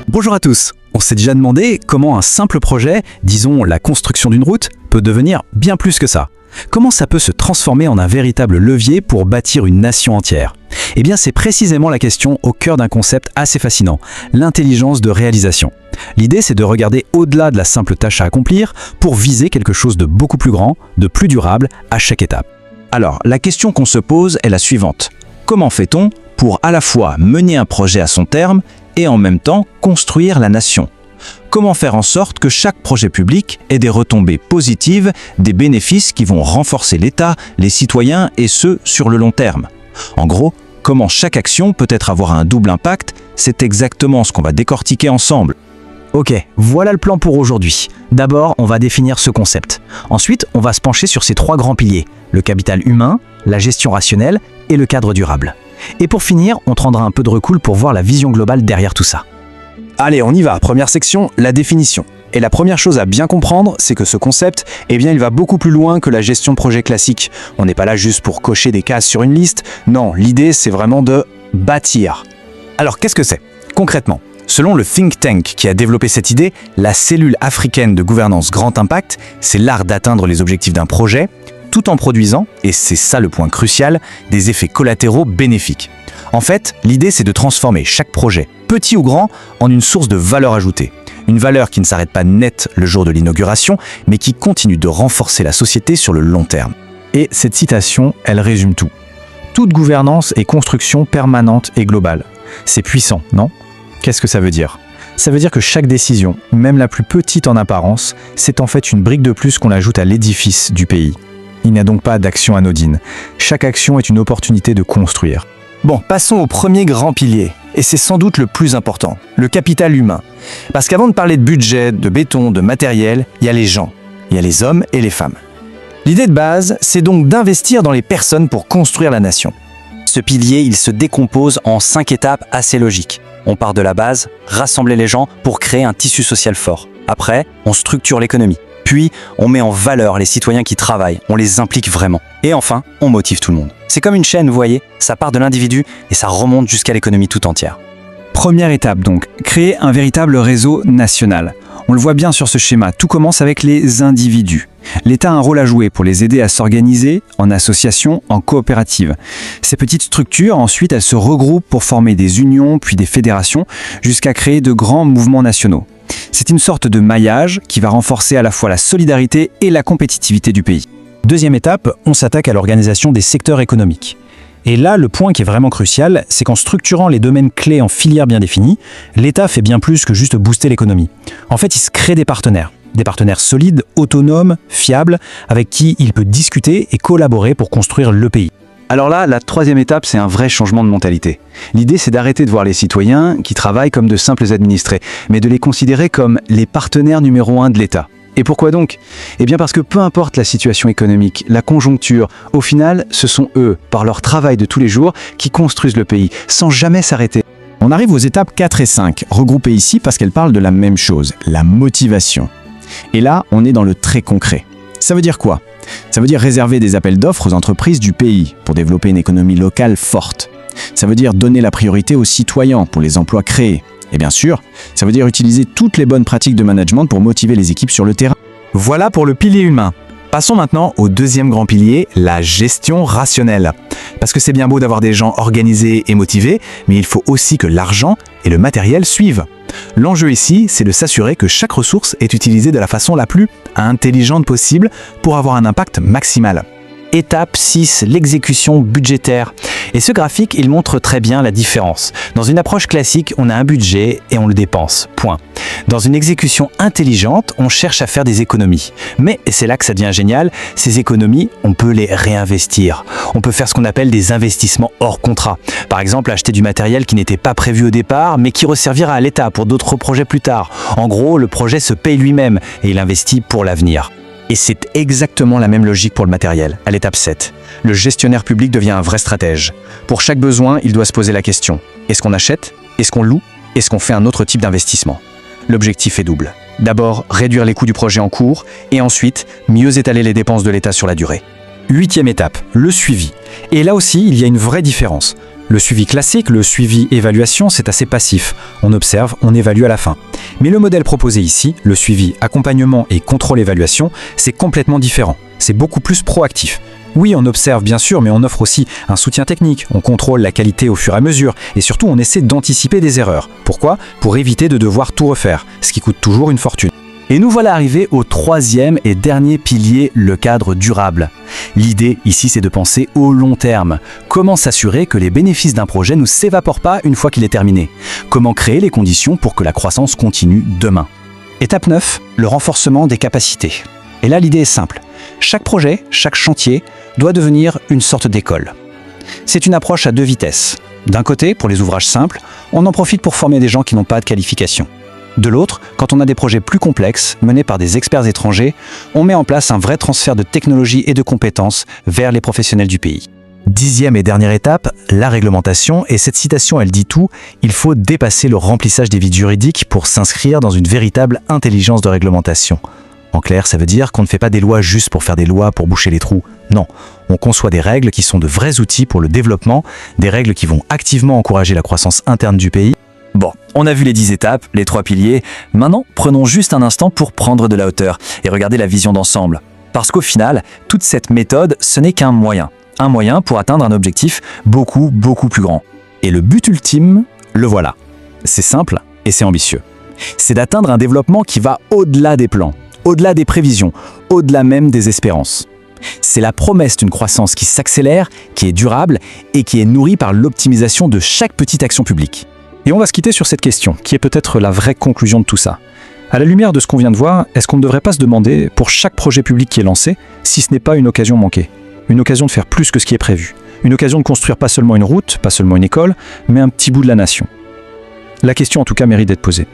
Bonjour à tous. On s'est déjà demandé comment un simple projet, disons la construction d'une route, peut devenir bien plus que ça. Comment ça peut se transformer en un véritable levier pour bâtir une nation entière? Eh bien, c'est précisément la question au cœur d'un concept assez fascinant, l'intelligence de réalisation. L'idée, c'est de regarder au-delà de la simple tâche à accomplir pour viser quelque chose de beaucoup plus grand, de plus durable à chaque étape. Alors, la question qu'on se pose est la suivante. Comment fait-on pour à la fois mener un projet à son terme et en même temps construire la nation? Comment faire en sorte que chaque projet public ait des retombées positives, des bénéfices qui vont renforcer l'État, les citoyens et ce, sur le long terme? En gros, comment chaque action peut avoir un double impact, c'est exactement ce qu'on va décortiquer ensemble. Ok, voilà le plan pour aujourd'hui. D'abord, on va définir ce concept. Ensuite, on va se pencher sur ces 3 grands piliers, le capital humain, la gestion rationnelle et le cadre durable. Et pour finir, on prendra un peu de recul pour voir la vision globale derrière tout ça. Allez, on y va. Première section, la définition. Et la première chose à bien comprendre, c'est que ce concept, il va beaucoup plus loin que la gestion de projet classique. On n'est pas là juste pour cocher des cases sur une liste. Non, l'idée, c'est vraiment de bâtir. Alors, qu'est-ce que c'est? Concrètement, selon le think tank qui a développé cette idée, la cellule africaine de gouvernance Grand Impact, c'est l'art d'atteindre les objectifs d'un projet, tout en produisant, et c'est ça le point crucial, des effets collatéraux bénéfiques. En fait, l'idée, c'est de transformer chaque projet, petit ou grand, en une source de valeur ajoutée. Une valeur qui ne s'arrête pas net le jour de l'inauguration, mais qui continue de renforcer la société sur le long terme. Et cette citation, elle résume tout. Toute gouvernance est construction permanente et globale. C'est puissant, non? Qu'est-ce que ça veut dire? Ça veut dire que chaque décision, même la plus petite en apparence, c'est en fait une brique de plus qu'on ajoute à l'édifice du pays. Il n'y a donc pas d'action anodine. Chaque action est une opportunité de construire. Bon, passons au premier grand pilier, et c'est sans doute le plus important, le capital humain. Parce qu'avant de parler de budget, de béton, de matériel, il y a les gens, il y a les hommes et les femmes. L'idée de base, c'est donc d'investir dans les personnes pour construire la nation. Ce pilier, il se décompose en 5 étapes assez logiques. On part de la base, rassembler les gens pour créer un tissu social fort. Après, on structure l'économie. Puis, on met en valeur les citoyens qui travaillent, on les implique vraiment. Et enfin, on motive tout le monde. C'est comme une chaîne, vous voyez, ça part de l'individu et ça remonte jusqu'à l'économie tout entière. Première étape donc, créer un véritable réseau national. On le voit bien sur ce schéma, tout commence avec les individus. L'État a un rôle à jouer pour les aider à s'organiser en associations, en coopératives. Ces petites structures, ensuite, elles se regroupent pour former des unions, puis des fédérations, jusqu'à créer de grands mouvements nationaux. C'est une sorte de maillage qui va renforcer à la fois la solidarité et la compétitivité du pays. Deuxième étape, on s'attaque à l'organisation des secteurs économiques. Et là, le point qui est vraiment crucial, c'est qu'en structurant les domaines clés en filières bien définies, l'État fait bien plus que juste booster l'économie. En fait, il se crée des partenaires solides, autonomes, fiables, avec qui il peut discuter et collaborer pour construire le pays. Alors là, la troisième étape, c'est un vrai changement de mentalité. L'idée, c'est d'arrêter de voir les citoyens qui travaillent comme de simples administrés, mais de les considérer comme les partenaires numéro 1 de l'État. Et pourquoi donc? Eh bien parce que peu importe la situation économique, la conjoncture, au final, ce sont eux, par leur travail de tous les jours, qui construisent le pays, sans jamais s'arrêter. On arrive aux étapes 4 et 5, regroupées ici parce qu'elles parlent de la même chose, la motivation. Et là, on est dans le très concret. Ça veut dire quoi? Ça veut dire réserver des appels d'offres aux entreprises du pays pour développer une économie locale forte. Ça veut dire donner la priorité aux citoyens pour les emplois créés. Et bien sûr, ça veut dire utiliser toutes les bonnes pratiques de management pour motiver les équipes sur le terrain. Voilà pour le pilier humain. Passons maintenant au deuxième grand pilier, la gestion rationnelle. Parce que c'est bien beau d'avoir des gens organisés et motivés, mais il faut aussi que l'argent et le matériel suivent. L'enjeu ici, c'est de s'assurer que chaque ressource est utilisée de la façon la plus intelligente possible pour avoir un impact maximal. Étape 6, l'exécution budgétaire. Et ce graphique, il montre très bien la différence. Dans une approche classique, on a un budget et on le dépense, point. Dans une exécution intelligente, on cherche à faire des économies. Mais, et c'est là que ça devient génial, ces économies, on peut les réinvestir. On peut faire ce qu'on appelle des investissements hors contrat. Par exemple, acheter du matériel qui n'était pas prévu au départ, mais qui resservira à l'État pour d'autres projets plus tard. En gros, le projet se paye lui-même et il investit pour l'avenir. Et c'est exactement la même logique pour le matériel, à l'étape 7. Le gestionnaire public devient un vrai stratège. Pour chaque besoin, il doit se poser la question. Est-ce qu'on achète? Est-ce qu'on loue? Est-ce qu'on fait un autre type d'investissement? L'objectif est double. D'abord, réduire les coûts du projet en cours, et ensuite, mieux étaler les dépenses de l'État sur la durée. 8e étape, le suivi. Et là aussi, il y a une vraie différence. Le suivi classique, le suivi évaluation, c'est assez passif. On observe, on évalue à la fin. Mais le modèle proposé ici, le suivi accompagnement et contrôle évaluation, c'est complètement différent. C'est beaucoup plus proactif. Oui, on observe bien sûr, mais on offre aussi un soutien technique, on contrôle la qualité au fur et à mesure, et surtout on essaie d'anticiper des erreurs. Pourquoi ? Pour éviter de devoir tout refaire, ce qui coûte toujours une fortune. Et nous voilà arrivés au troisième et dernier pilier, le cadre durable. L'idée ici, c'est de penser au long terme. Comment s'assurer que les bénéfices d'un projet ne s'évaporent pas une fois qu'il est terminé ? Comment créer les conditions pour que la croissance continue demain ? Étape 9, le renforcement des capacités. Et là, l'idée est simple. Chaque projet, chaque chantier doit devenir une sorte d'école. C'est une approche à deux vitesses. D'un côté, pour les ouvrages simples, on en profite pour former des gens qui n'ont pas de qualification. De l'autre, quand on a des projets plus complexes, menés par des experts étrangers, on met en place un vrai transfert de technologie et de compétences vers les professionnels du pays. 10e et dernière étape, la réglementation, et cette citation elle dit tout, il faut dépasser le remplissage des vides juridiques pour s'inscrire dans une véritable intelligence de réglementation. En clair, ça veut dire qu'on ne fait pas des lois juste pour faire des lois pour boucher les trous. Non, on conçoit des règles qui sont de vrais outils pour le développement, des règles qui vont activement encourager la croissance interne du pays. Bon, on a vu les 10 étapes, les 3 piliers. Maintenant, prenons juste un instant pour prendre de la hauteur et regarder la vision d'ensemble. Parce qu'au final, toute cette méthode, ce n'est qu'un moyen. Un moyen pour atteindre un objectif beaucoup plus grand. Et le but ultime, le voilà. C'est simple et c'est ambitieux. C'est d'atteindre un développement qui va au-delà des plans, au-delà des prévisions, au-delà même des espérances. C'est la promesse d'une croissance qui s'accélère, qui est durable et qui est nourrie par l'optimisation de chaque petite action publique. Et on va se quitter sur cette question, qui est peut-être la vraie conclusion de tout ça. À la lumière de ce qu'on vient de voir, est-ce qu'on ne devrait pas se demander, pour chaque projet public qui est lancé, si ce n'est pas une occasion manquée ? Une occasion de faire plus que ce qui est prévu. Une occasion de construire pas seulement une route, pas seulement une école, mais un petit bout de la nation. La question en tout cas mérite d'être posée.